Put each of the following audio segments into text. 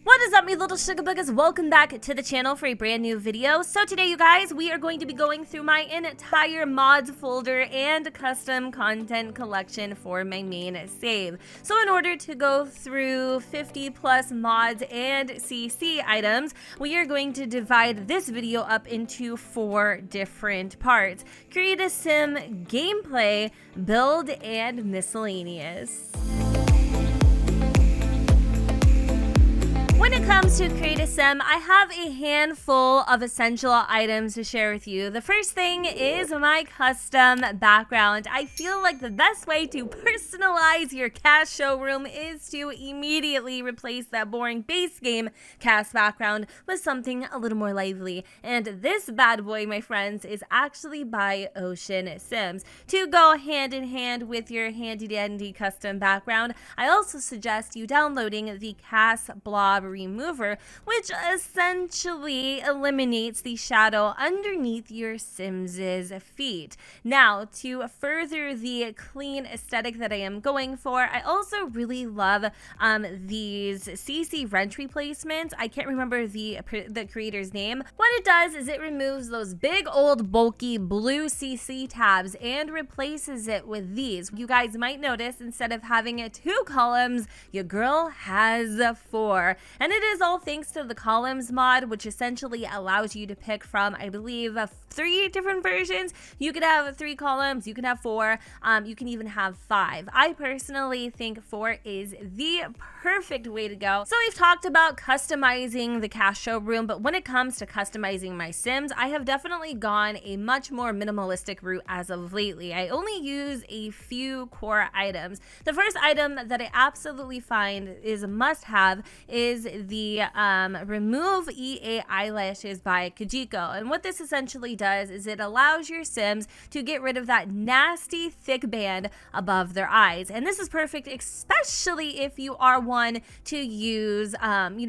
What is up, me little sugar boogers? Welcome back to the channel for a brand new video. So today, you guys, we are going to be going through my entire mods folder and custom content collection for my main save. So in order to go through 50 plus mods and CC items, we are going to divide this video up into 4 different parts: create a sim, gameplay, build, and miscellaneous. When it comes to create a sim, I have a handful of essential items to share with you. The first thing is my custom background. I feel like the best way to personalize your cast showroom is to immediately replace that boring base game cast background with something a little more lively. And this bad boy, my friends, is actually by Ocean Sims. To go hand in hand with your handy dandy custom background, I also suggest you downloading the cast blob remover, which essentially eliminates the shadow underneath your Sims' feet. Now, to further the clean aesthetic that I am going for, I also really love these CC wrench replacements. I can't remember the creator's name. What it does is it removes those big old bulky blue CC tabs and replaces it with these. You guys might notice instead of having 2 columns, your girl has 4. And it is all thanks to the columns mod, which essentially allows you to pick from, I believe, 3 different versions. You could have 3 columns, you can have 4, you can even have 5. I personally think 4 is the perfect way to go. So we've talked about customizing the cast showroom, but when it comes to customizing my Sims, I have definitely gone a much more minimalistic route as of lately. I only use a few core items. The first item that I absolutely find is a must-have is the remove EA eyelashes by Kajiko. And what this essentially does is it allows your Sims to get rid of that nasty thick band above their eyes. And this is perfect, especially if you are one to use,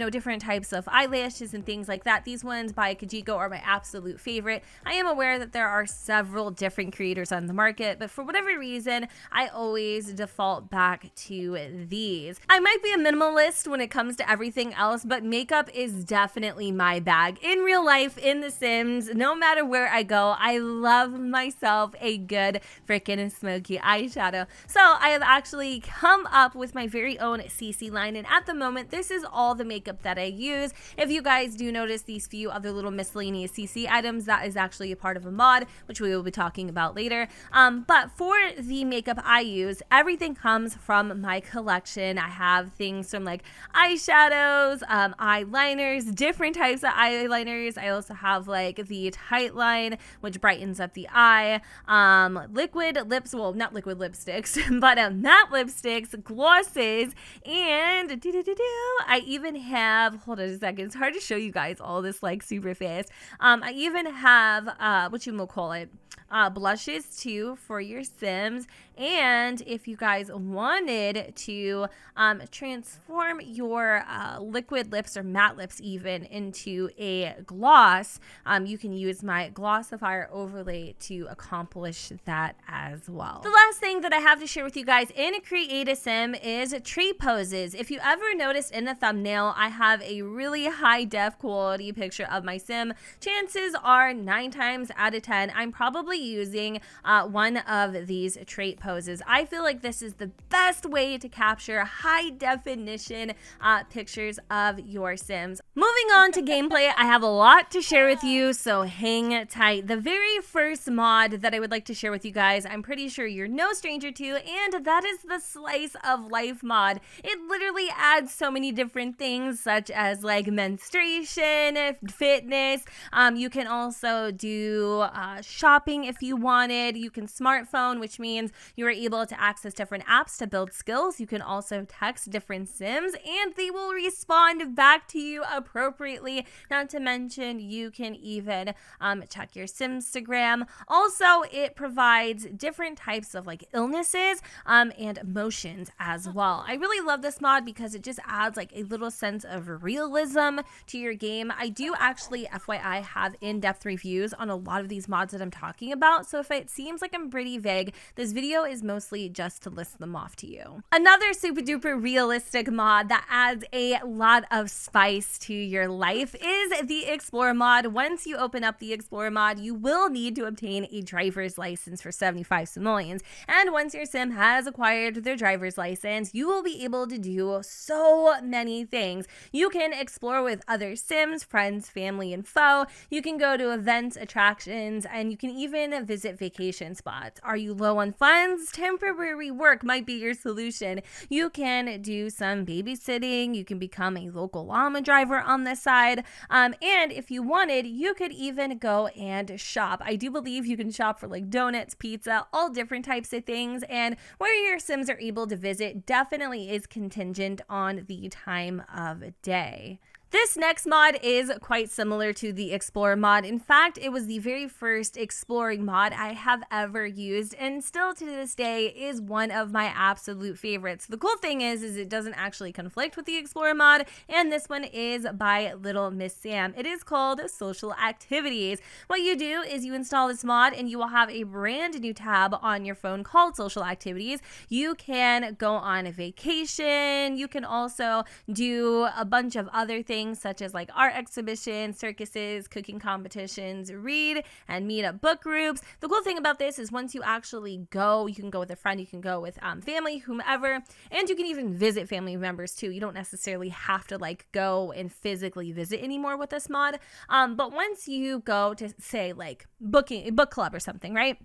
different types of eyelashes and things like that. These ones by Kajiko are my absolute favorite. I am aware that there are several different creators on the market, but for whatever reason, I always default back to these. I might be a minimalist when it comes to everything else, but makeup is definitely my bag. In real life, in The Sims, no matter where I go, I love myself a good freaking smoky eyeshadow. So I have actually come up with my very own CC line, and at the moment, this is all the makeup that I use. If you guys do notice these few other little miscellaneous CC items, that is actually a part of a mod, which we will be talking about later. But for the makeup I use, everything comes from my collection. I have things from like eyeshadows, eyeliners, different types of eyeliners. I also have like the tight line, which brightens up the eye, liquid lips, well, not liquid lipsticks, but matte lipsticks, glosses, and I even have, hold on a second, it's hard to show you guys all this like super fast. I even have, what you will call it, blushes too for your Sims. And if you guys wanted to transform your liquid lips or matte lips even into a gloss, you can use my glossifier overlay to accomplish that as well. The last thing that I have to share with you guys in Create a Sim is tree poses. If you ever noticed in the thumbnail, I have a really high def quality picture of my Sim. Chances are 9 times out of 10, I'm probably using one of these trait poses. I feel like this is the best way to capture high definition pictures of your Sims. Moving on to gameplay, I have a lot to share with you, so hang tight. The very first mod that I would like to share with you guys, I'm pretty sure you're no stranger to, and that is the Slice of Life mod. It literally adds so many different things, such as like menstruation, fitness. You can also do shopping if you wanted. You can smartphone, which means you are able to access different apps to build skills. You can also text different Sims and they will respond back to you appropriately. Not to mention, you can even check your Simstagram. Also, it provides different types of like illnesses and emotions as well. I really love this mod because it just adds like a little sense of realism to your game. I do actually, FYI, have in-depth reviews on a lot of these mods that I'm talking about. So if it seems like I'm pretty vague, this video is mostly just to list them off to you. Another super duper realistic mod that adds a lot of spice to your life is the Explore mod. Once you open up the Explore mod, you will need to obtain a driver's license for 75 simoleons. And once your sim has acquired their driver's license, you will be able to do so many things. You can explore with other sims, friends, family, and foe. You can go to events, attractions, and you can even visit vacation spots. Are you low on funds? Temporary work might be your solution. You can do some babysitting. You can become a local llama driver on the side. And if you wanted, you could even go and shop. I do believe you can shop for like donuts, pizza, all different types of things. And where your sims are able to visit definitely is contingent on the time of day. This next mod is quite similar to the Explore mod. In fact, it was the very first exploring mod I have ever used, and still to this day is one of my absolute favorites. The cool thing is it doesn't actually conflict with the Explore mod, and this one is by Little Miss Sam. It is called Social Activities. What you do is you install this mod and you will have a brand new tab on your phone called Social Activities. You can go on a vacation. You can also do a bunch of other things such as like art exhibitions, circuses, cooking competitions, read and meet up book groups. The cool thing about this is once you actually go, you can go with a friend, you can go with family, whomever, and you can even visit family members too. You don't necessarily have to like go and physically visit anymore with this mod. But once you go to say like booking a book club or something, right?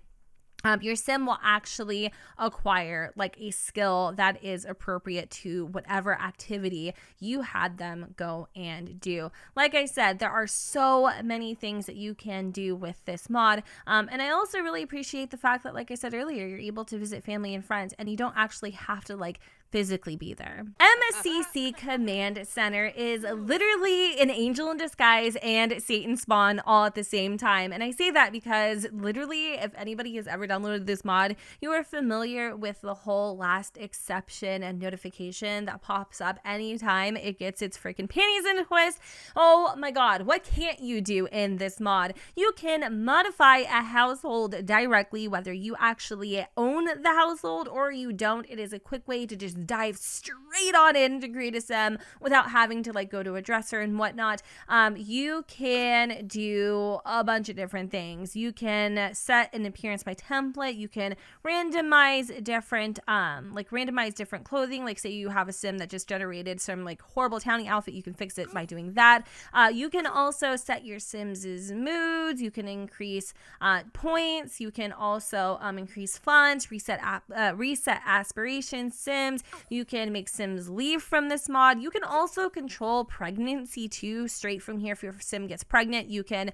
Your sim will actually acquire like a skill that is appropriate to whatever activity you had them go and do. Like I said, there are so many things that you can do with this mod. And I also really appreciate the fact that, like I said earlier, you're able to visit family and friends and you don't actually have to like physically be there. MCC Command Center is literally an angel in disguise and Satan spawn all at the same time. And I say that because literally, if anybody has ever downloaded this mod, you are familiar with the whole last exception and notification that pops up anytime it gets its freaking panties in a twist. Oh my God, what can't you do in this mod? You can modify a household directly, whether you actually own the household or you don't. It is a quick way to just dive straight on into Create a Sim without having to like go to a dresser and whatnot. You can do a bunch of different things. You can set an appearance by template. You can randomize different clothing. Like say you have a sim that just generated some like horrible townie outfit, you can fix it by doing that. You can also set your Sims' moods. You can increase points. You can also increase funds, reset aspirations, Sims. You can make Sims leave from this mod. You can also control pregnancy too, straight from here. If your sim gets pregnant, you can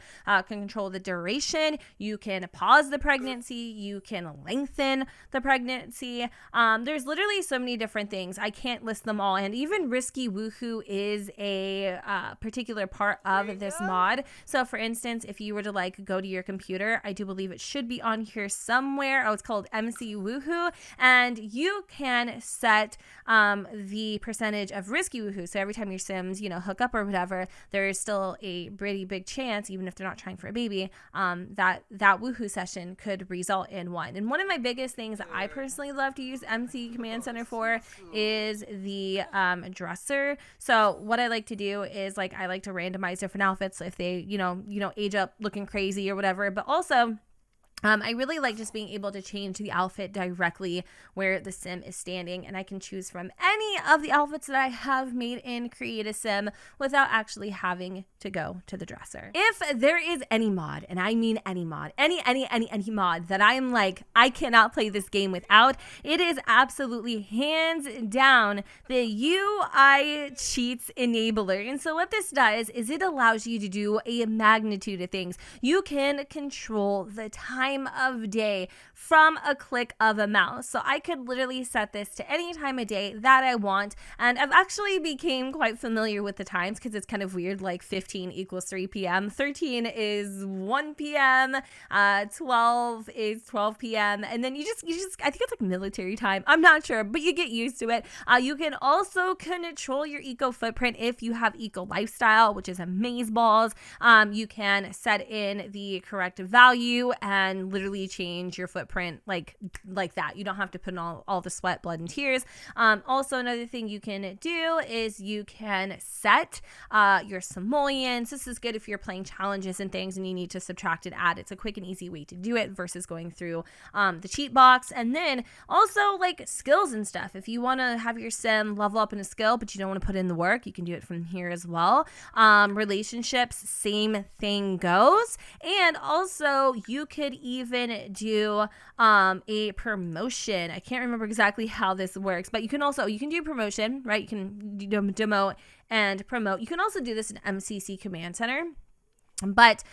control the duration. You can pause the pregnancy. You can lengthen the pregnancy. There's literally so many different things. I can't list them all. And even Risky Woohoo is a particular part of this mod. So for instance, if you were to like go to your computer, I do believe it should be on here somewhere. Oh, it's called MC Woohoo. And you can set the percentage of Risky Woohoo. So every time your Sims, hook up or whatever, there is still a pretty big chance, even if they're not trying for a baby, that Woohoo session could result in one. And one of my biggest things that I personally love to use MC Command Center for is the dresser. So what I like to do is I like to randomize different outfits if they, age up looking crazy or whatever, but also I really like just being able to change the outfit directly where the sim is standing, and I can choose from any of the outfits that I have made in Create a Sim without actually having to go to the dresser. If there is any mod, and I mean any mod, any mod that I'm like, I cannot play this game without, it is absolutely hands down the UI cheats enabler. And so what this does is it allows you to do a magnitude of things. You can control the time of day from a click of a mouse. So I could literally set this to any time of day that I want. And I've actually became quite familiar with the times because it's kind of weird, like 15 equals 3 p.m. 13 is 1 p.m. 12 is 12 p.m. And then you just, I think it's like military time. I'm not sure, but you get used to it. You can also control your eco footprint if you have eco lifestyle, which is amazeballs. You can set in the correct value and can literally change your footprint like that. You don't have to put in all the sweat, blood, and tears. Also, another thing you can do is you can set your simoleons. This is good if you're playing challenges and things and you need to subtract and add. It's a quick and easy way to do it versus going through the cheat box. And then also like skills and stuff. If you want to have your sim level up in a skill, but you don't want to put in the work, you can do it from here as well. Relationships, same thing goes. And also you could even do a promotion. I can't remember exactly how this works, but you can do promotion, right? You can demote and promote. You can also do this in MCC Command Center. But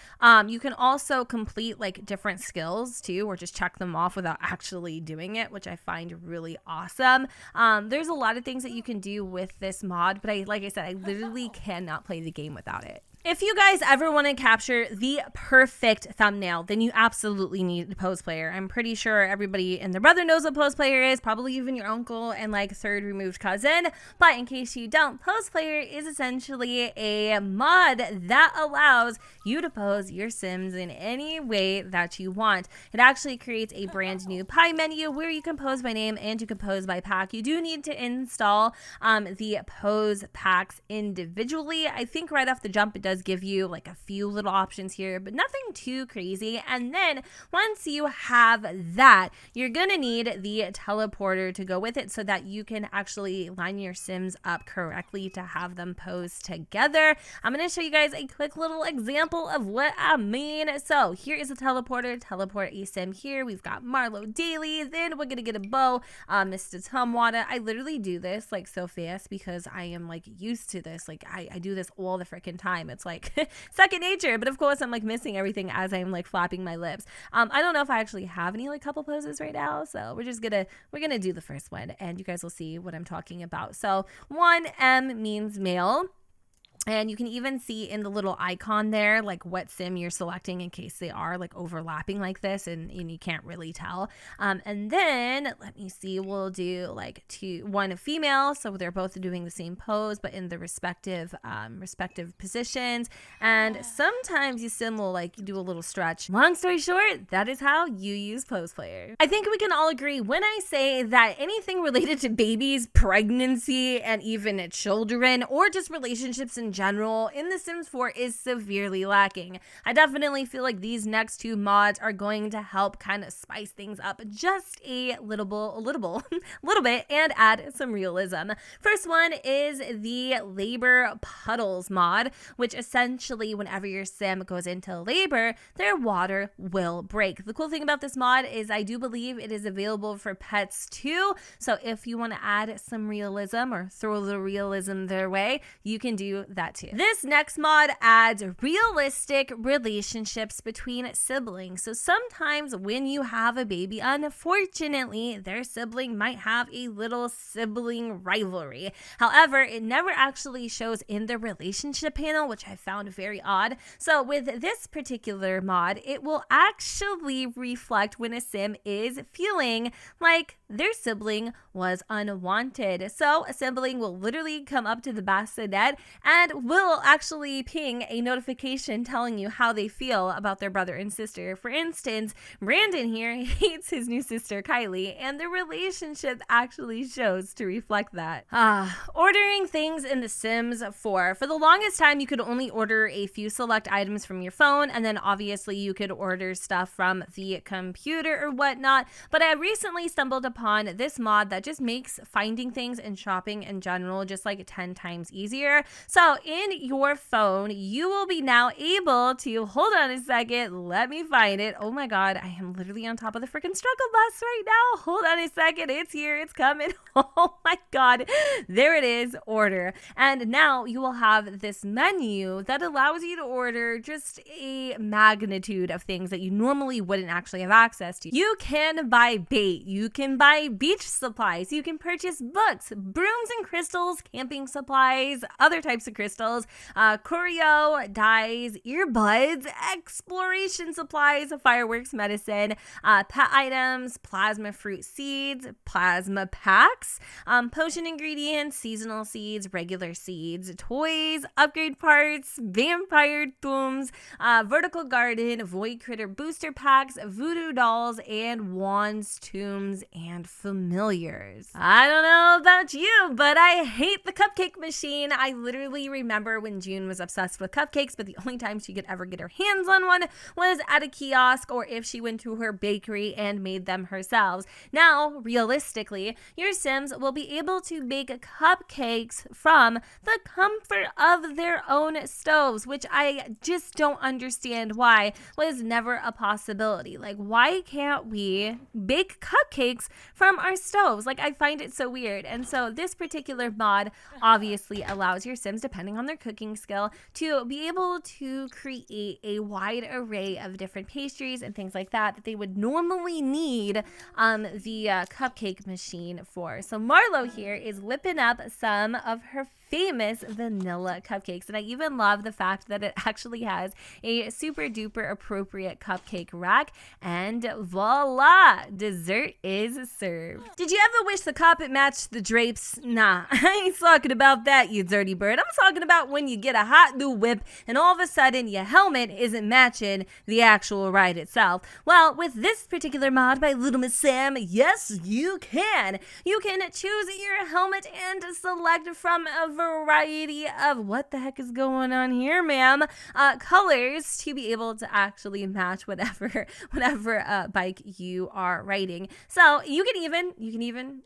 you can also complete like different skills too, or just check them off without actually doing it, which I find really awesome. There's a lot of things that you can do with this mod, but like I said, I literally cannot play the game without it. If you guys ever want to capture the perfect thumbnail, then you absolutely need a pose player. I'm pretty sure everybody and their brother knows what pose player is, probably even your uncle and like third removed cousin. But in case you don't, pose player is essentially a mod that allows you to pose your Sims in any way that you want. It actually creates a brand new pie menu where you can pose by name and you can pose by pack. You do need to install the pose packs individually. I think right off the jump it does give you like a few little options here, but nothing too crazy. And then once you have that, you're gonna need the teleporter to go with it so that you can actually line your Sims up correctly to have them pose together. I'm gonna show you guys a quick little example of what I mean. So here is a teleporter. Teleport a Sim here. We've got Marlowe daily. Then we're gonna get a bow, Mr. Tumwater. I literally do this like so fast because I am like used to this. Like I do this all the freaking time. It's like second nature, but of course I'm like missing everything as I'm like flapping my lips. I don't know if I actually have any like couple poses right now, so we're gonna do the first one and you guys will see what I'm talking about. So 1M means male. And you can even see in the little icon there, like what sim you're selecting in case they are like overlapping like this and you can't really tell. And then let me see, we'll do like one female. So they're both doing the same pose, but in the respective positions. And sometimes you sim will like do a little stretch. Long story short, that is how you use pose player. I think we can all agree when I say that anything related to babies, pregnancy, and even children, or just relationships in general in The Sims 4 is severely lacking. I definitely feel like these next two mods are going to help kind of spice things up just a little bit and add some realism. First one is the labor puddles mod, which essentially whenever your Sim goes into labor, their water will break. The cool thing about this mod is I do believe it is available for pets too. So if you want to add some realism or throw the realism their way, you can do that too. This next mod adds realistic relationships between siblings. So sometimes when you have a baby, unfortunately, their sibling might have a little sibling rivalry. However, it never actually shows in the relationship panel, which I found very odd. So with this particular mod, it will actually reflect when a Sim is feeling like their sibling was unwanted. So a sibling will literally come up to the bassinet and will actually ping a notification telling you how they feel about their brother and sister. For instance, Brandon here hates his new sister Kylie, and the relationship actually shows to reflect that. Ordering things in The Sims 4. For the longest time, you could only order a few select items from your phone, and then obviously you could order stuff from the computer or whatnot. But I recently stumbled upon this mod that just makes finding things and shopping in general just like 10 times easier. So in your phone, you will be now able to, hold on a second, let me find it. Oh my God, I am literally on top of the freaking struggle bus right now. Hold on a second, it's here, it's coming. Oh my God, there it is, order. And now you will have this menu that allows you to order just a magnitude of things that you normally wouldn't actually have access to. You can buy bait, you can buy beach supplies, you can purchase books, brooms and crystals, camping supplies, other types of crystals, crystals, curio, dyes, earbuds, exploration supplies, fireworks, medicine, pet items, plasma fruit seeds, plasma packs, potion ingredients, seasonal seeds, regular seeds, toys, upgrade parts, vampire tombs, vertical garden, void critter booster packs, voodoo dolls, and wands, tombs, and familiars. I don't know about you, but I hate the Cupcake Machine. I literally remember when June was obsessed with cupcakes, but the only time she could ever get her hands on one was at a kiosk or if she went to her bakery and made them herself. Now, realistically, your Sims will be able to bake cupcakes from the comfort of their own stoves, which I just don't understand why was never a possibility. Like, why can't we bake cupcakes from our stoves? Like, I find it so weird. And so this particular mod obviously allows your Sims, depending on their cooking skill, to be able to create a wide array of different pastries and things like that they would normally need the Cupcake Machine for. So Marlowe here is whipping up some of her famous vanilla cupcakes, and I even love the fact that it actually has a super duper appropriate cupcake rack, and voila, dessert is served. Did you ever wish the carpet matched the drapes? Nah, I ain't talking about that, you dirty bird. I'm talking about when you get a hot new whip and all of a sudden your helmet isn't matching the actual ride itself. Well, with this particular mod by Little Miss Sam, yes, you can. You can choose your helmet and select from a variety of, what the heck is going on here, ma'am, colors to be able to actually match whatever bike you are riding. So you can even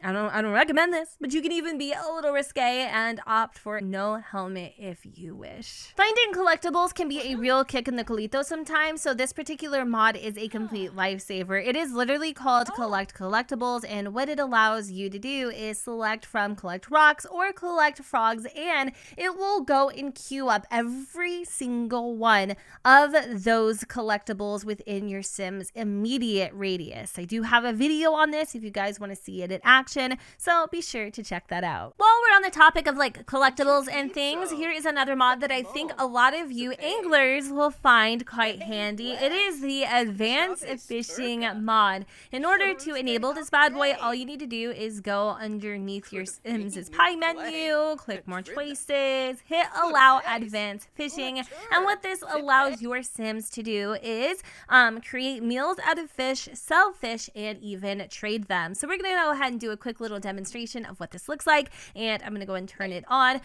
I don't recommend this, but you can even be a little risque and opt for no helmet if you wish. Finding collectibles can be a real kick in the colito sometimes, so this particular mod is a complete lifesaver. It is literally called Collect Collectibles, and what it allows you to do is select from collect rocks or collect frogs, and it will go and queue up every single one of those collectibles within your Sim's immediate radius. I do have a video on this if you guys want to see it in action, so be sure to check that out. While we're on the topic of like collectibles and things, here is another mod that I think a lot of you anglers will find quite handy. It is the Advanced Fishing mod. In order to enable this bad boy, all you need to do is go underneath your Sims' pie menu, click more choices, hit allow advanced fishing, and what this allows your Sims to do is create meals out of fish, sell fish, and even trade them. So we're gonna go ahead and do a quick little demonstration of what this looks like, and I'm gonna go and turn it on.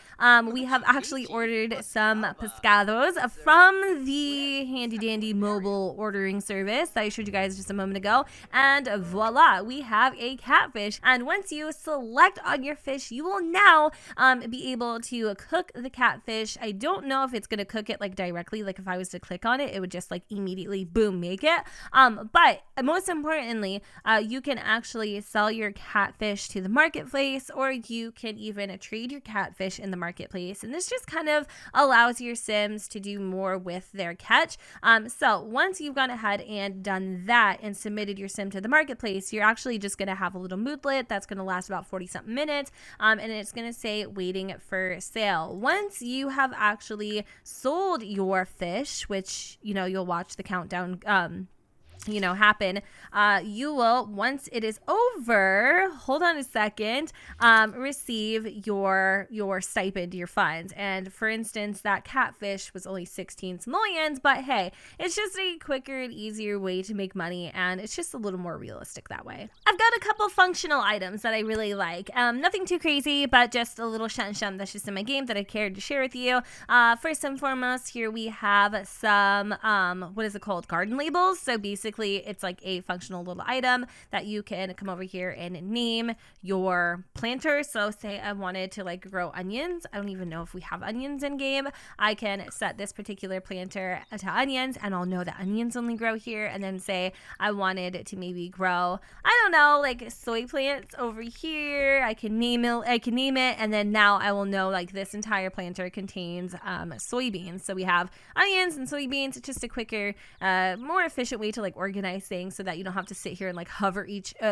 We have actually ordered some pescados from the handy dandy mobile ordering service that I showed you guys just a moment ago, and voila, we have a catfish. And once you select on your fish, you will now be able to cook the catfish. I don't know if it's gonna cook it like directly, like if I was to click on it, it would just like immediately boom make it, but most importantly, you can actually sell your catfish to the marketplace, or you can even trade your catfish in the marketplace, and this just kind of allows your Sims to do more with their catch. So once you've gone ahead and done that and submitted your Sim to the marketplace, you're actually just going to have a little moodlet that's going to last about 40 something minutes, and it's going to say waiting for sale. Once you have actually sold your fish, which you'll watch the countdown happen, you will, once it is over, hold on a second, receive your stipend, your funds. And for instance, that catfish was only 16 simoleons, but hey, it's just a quicker and easier way to make money, and it's just a little more realistic that way. I've got a couple functional items that I really like. Nothing too crazy, but just a little shun that's just in my game that I cared to share with you. First and foremost, here we have some, what is it called? Garden labels. So basically, it's like a functional little item that you can come over here and name your planter. So say I wanted to like grow onions. I don't even know if we have onions in game. I can set this particular planter to onions, and I'll know that onions only grow here. And then say I wanted to maybe grow, I don't know, like soy plants over here. I can name it, and then now I will know like this entire planter contains soybeans. So we have onions and soybeans. It's just a quicker, more efficient way to like like organize things so that you don't have to sit here and like hover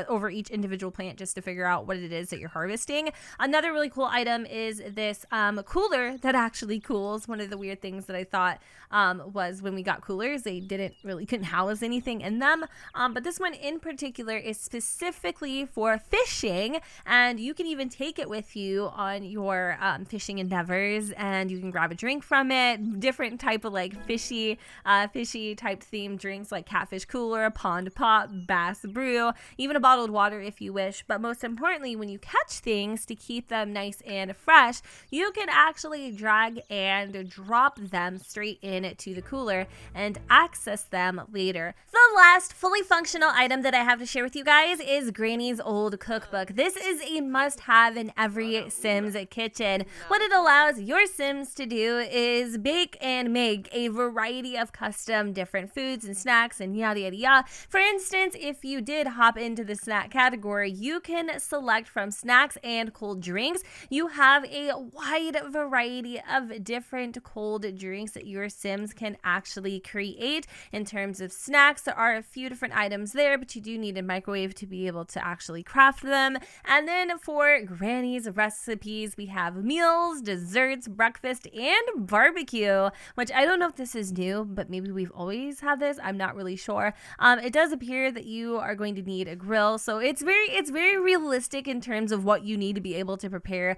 over each individual plant just to figure out what it is that you're harvesting. Another really cool item is this cooler that actually cools. One of the weird things that I thought was when we got coolers, they couldn't house anything in them. But this one in particular is specifically for fishing, and you can even take it with you on your fishing endeavors, and you can grab a drink from it. Different type of like fishy type themed drinks like catfish cooler, pond pop, bass brew, even a bottled water if you wish. But most importantly, when you catch things, to keep them nice and fresh, you can actually drag and drop them straight into the cooler and access them later. The last fully functional item that I have to share with you guys is Granny's Old Cookbook. This is a must-have in every Sims kitchen. What it allows your Sims to do is bake and make a variety of custom different foods and snacks and yada yada yada. For instance, if you did hop into the snack category, you can select from snacks and cold drinks. You have a wide variety of different cold drinks that your Sims can actually create. In terms of snacks, there are a few different items there, but you do need a microwave to be able to actually craft them. And then for Granny's recipes, we have meals, desserts, breakfast, and barbecue, which I don't know if this is new, but maybe we've always had this. I'm not really sure. It does appear that you are going to need a grill, so it's very realistic in terms of what you need to be able to prepare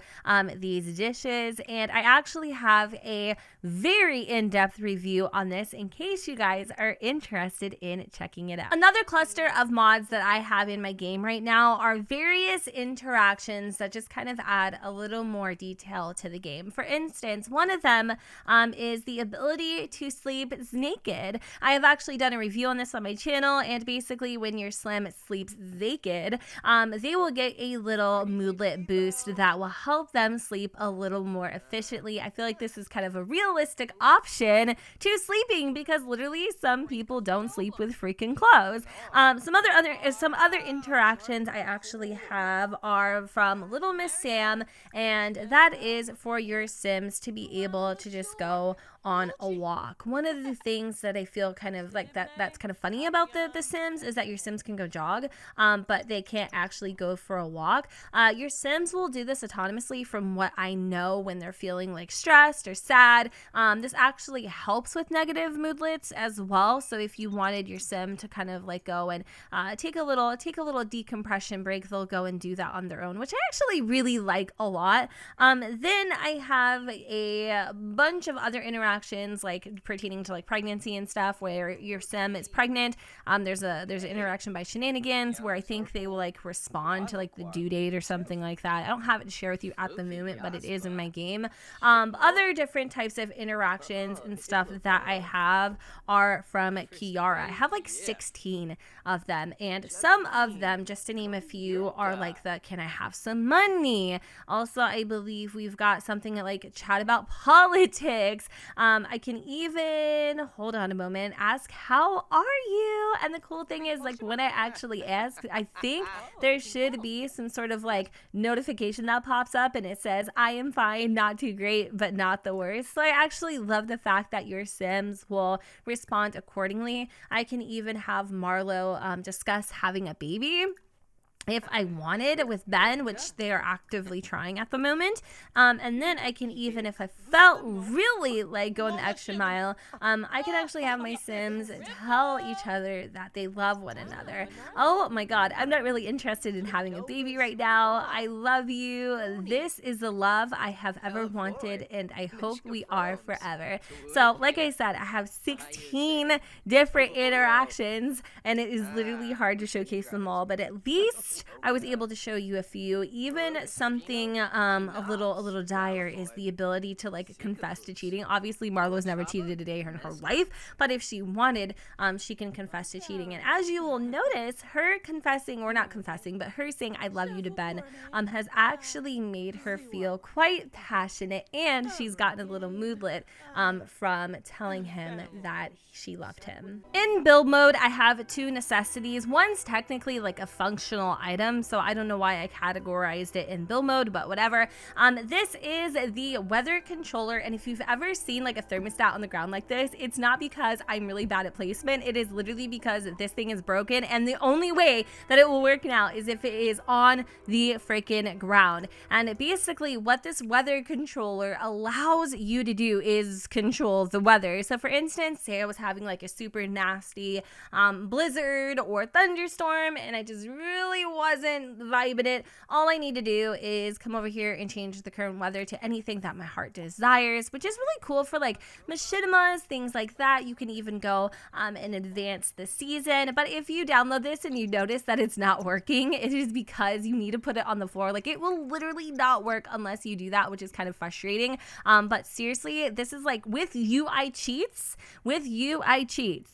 these dishes. And I actually have a very in-depth review on this in case you guys are interested in checking it out. Another cluster of mods that I have in my game right now are various interactions that just kind of add a little more detail to the game. For instance, one of them is the ability to sleep naked. I have actually done a review on this on my channel, and basically when your Slim sleeps naked, they will get a little moodlet boost that will help them sleep a little more efficiently. I feel like this is kind of a realistic option to sleeping, because literally some people don't sleep with freaking clothes. Some other interactions I actually have are from Little Miss Sam, and that is for your Sims to be able to just go on a walk. One of the things that I feel kind of like that's kind of funny about the Sims is that your Sims can go jog, but they can't actually go for a walk. Your Sims will do this autonomously from what I know when they're feeling like stressed or sad. This actually helps with negative moodlets as well. So if you wanted your Sim to kind of like go and take a little decompression break, they'll go and do that on their own, which I actually really like a lot. Then I have a bunch of other interactions like pertaining to like pregnancy and stuff, where your Sim is pregnant. There's an interaction by Shenanigans where I think they will like respond to like the due date or something like that. I don't have it to share with you at the moment, but it is in my game. Other different types of interactions and stuff that I have are from Kiara. I have like 16 of them, and some of them, just to name a few, are like the "can I have some money?" Also, I believe we've got something like chat about politics. I can even, hold on a moment, ask, "How are you?" And the cool thing is, like, when I actually ask, I think there should be some sort of like notification that pops up and it says, "I am fine, not too great, but not the worst." So I actually love the fact that your Sims will respond accordingly. I can even have Marlowe discuss having a baby if I wanted with Ben, which they are actively trying at the moment. And then I can even, if I felt really like going the extra mile, I can actually have my Sims tell each other that they love one another. Oh my God, I'm not really interested in having a baby right now. I love you. This is the love I have ever wanted, and I hope we are forever. So like I said, I have 16 different interactions, and it is literally hard to showcase them all, but at least I was able to show you a few. Even something a little dire is the ability to like confess to cheating. Obviously, Marlowe's never cheated a day in her life, but if she wanted, she can confess to cheating. And as you will notice, her confessing, or not confessing, but her saying "I love you" to Ben has actually made her feel quite passionate, and she's gotten a little moodlet from telling him that she loved him. In build mode, I have two necessities. One's technically like a functional item, so I don't know why I categorized it in build mode, but whatever. This is the weather controller, and if you've ever seen like a thermostat on the ground like this, it's not because I'm really bad at placement. It is literally because this thing is broken, and the only way that it will work now is if it is on the freaking ground. And basically what this weather controller allows you to do is control the weather. So for instance, say I was having like a super nasty blizzard or thunderstorm and I just really wasn't vibing it, all I need to do is come over here and change the current weather to anything that my heart desires, which is really cool for like machinimas, things like that. You can even go and advance the season. But if you download this and you notice that it's not working, it is because you need to put it on the floor. Like, it will literally not work unless you do that, which is kind of frustrating. But seriously, this is like with UI cheats,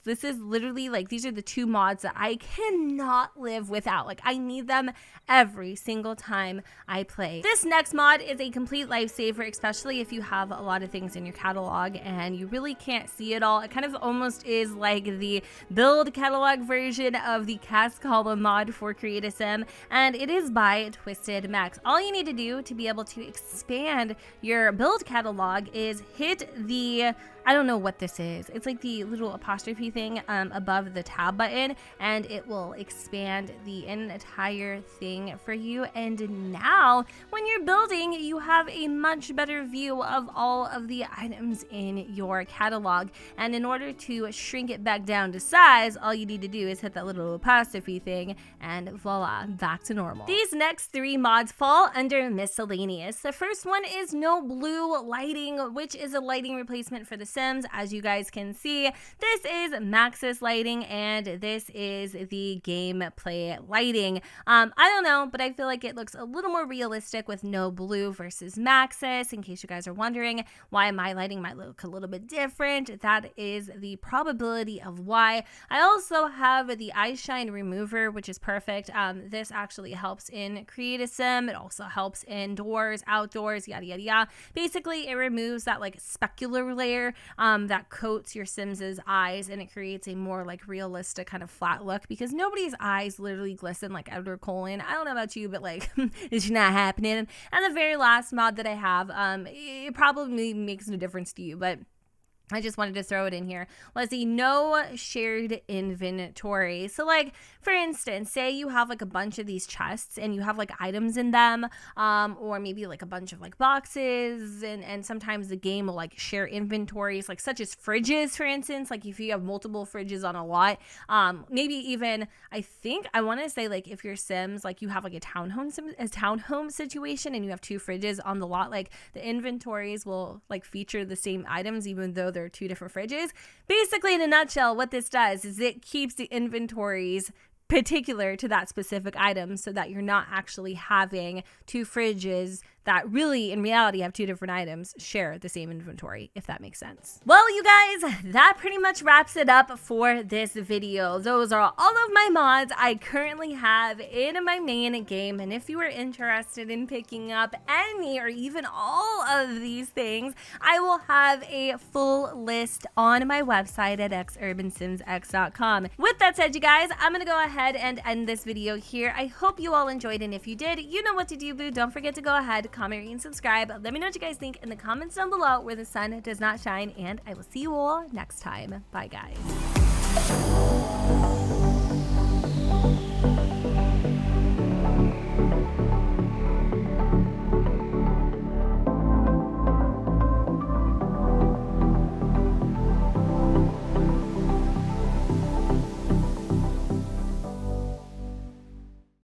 this is literally like, these are the two mods that I cannot live without. Like, I need them every single time I play. This next mod is a complete lifesaver, especially if you have a lot of things in your catalog and you really can't see it all. It kind of almost is like the build catalog version of the cast column mod for Create a Sim, and it is by Twisted Max. All you need to do to be able to expand your build catalog is hit the, I don't know what this is. It's like the little apostrophe thing above the tab button, and it will expand the entire thing for you. And now when you're building, you have a much better view of all of the items in your catalog. And in order to shrink it back down to size, all you need to do is hit that little apostrophe thing, and voila, back to normal. These next three mods fall under Miscellaneous. The first one is no blue lighting, which is a lighting replacement for the Sims. As you guys can see, this is Maxis lighting and this is the gameplay lighting. I don't know, but I feel like it looks a little more realistic with no blue versus Maxis. In case you guys are wondering why my lighting might look a little bit different, that is the probability of why. I also have the eye shine remover, which is perfect. This actually helps in Create a Sim. It also helps indoors, outdoors, yada yada yada. Basically, it removes that like specular layer that coats your Sims's eyes, and it creates a more like realistic kind of flat look, because nobody's eyes literally glisten like Edward Cullen. I don't know about you, but like it's not happening. And the very last mod that I have, it probably makes no difference to you, but I just wanted to throw it in here, was the no shared inventory. So like, for instance, say you have like a bunch of these chests and you have like items in them, or maybe like a bunch of like boxes, and sometimes the game will like share inventories, like such as fridges, for instance. Like if you have multiple fridges on a lot, maybe even, I want to say like if your Sims, like you have like a townhome situation and you have two fridges on the lot, like the inventories will like feature the same items even though they're two different fridges. Basically, in a nutshell, what this does is it keeps the inventories particular to that specific item, so that you're not actually having two fridges that really in reality have two different items share the same inventory, if that makes sense. Well, you guys, that pretty much wraps it up for this video. Those are all of my mods I currently have in my main game, and if you are interested in picking up any or even all of these things, I will have a full list on my website at xurbansimsx.com. With that said, you guys, I'm gonna go ahead and end this video here. I hope you all enjoyed, and if you did, you know what to do, boo. Don't forget to go ahead, comment, rate, and subscribe. Let me know what you guys think in the comments down below where the sun does not shine, and I will see you all next time. Bye, guys.